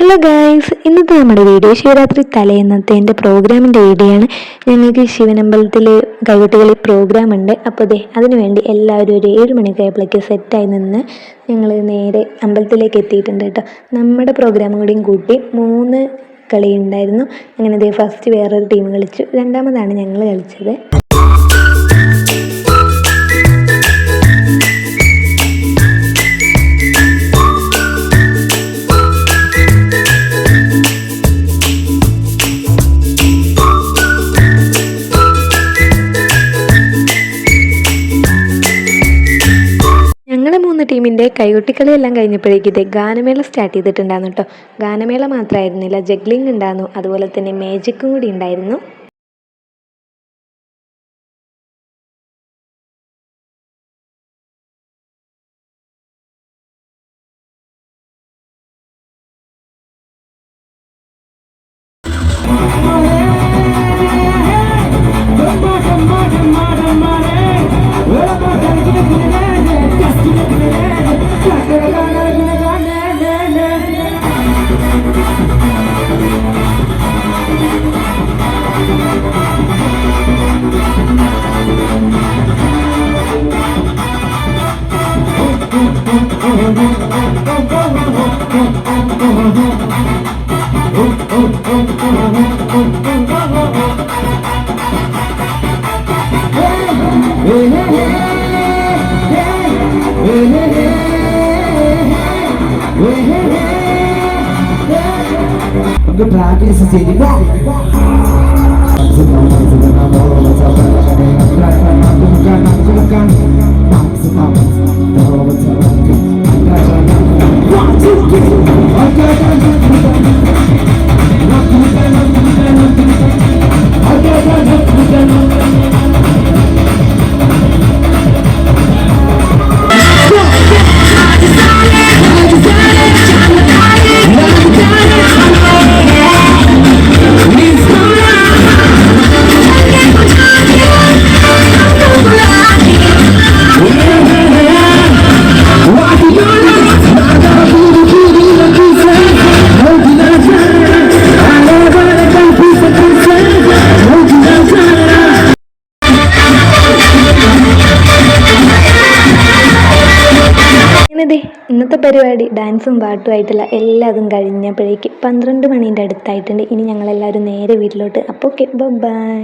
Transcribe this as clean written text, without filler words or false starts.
Hello guys, ഇന്നത്തെ നമ്മുടെ video Shivaratri തലേന്നത്തെ പ്രോഗ്രാമിൻ്റെ വീഡിയോ ആണ്. ഞങ്ങൾക്ക് ശിവനമ്പലത്തിൽ കൈകൊട്ടുകളി പ്രോഗ്രാം ഉണ്ട്. അപ്പോൾ അതിനുവേണ്ടി എല്ലാവരും ഒരു 7 മണിക്കായപ്പോഴേക്ക് സെറ്റായി നിന്ന് ഞങ്ങൾ നേരെ അമ്പലത്തിലേക്ക് എത്തിയിട്ടുണ്ട് കേട്ടോ. നമ്മുടെ പ്രോഗ്രാമും കൂടിയും കൂട്ടി 3 കളി ഉണ്ടായിരുന്നു. അങ്ങനെ ഫസ്റ്റ് വേറൊരു ടീം കളിച്ചു, രണ്ടാമതാണ് ഞങ്ങൾ കളിച്ചത്. ഞങ്ങളുടെ 3 ടീമിൻ്റെ കൈകൊട്ടിക്കളിയെല്ലാം കഴിഞ്ഞപ്പോഴേക്കും ഗാനമേള സ്റ്റാർട്ട് ചെയ്തിട്ടുണ്ടായിരുന്നു കേട്ടോ. ഗാനമേള മാത്രമായിരുന്നില്ല, ജഗ്ലിംഗ് ഉണ്ടായിരുന്നു, അതുപോലെ തന്നെ മേജിക്കും കൂടി ഉണ്ടായിരുന്നു. നമുക്ക് പ്രാക്ടീസ് ചെയ്തിട്ട് ഇന്നത്തെ പരിപാടി ഡാൻസും പാട്ടുമായിട്ടുള്ള എല്ലാതും കഴിഞ്ഞപ്പോഴേക്ക് 12 മണീൻ്റെ അടുത്തായിട്ടുണ്ട്. ഇനി ഞങ്ങളെല്ലാവരും നേരെ വീട്ടിലോട്ട്. അപ്പോൾ ഓക്കെ, ബൈ.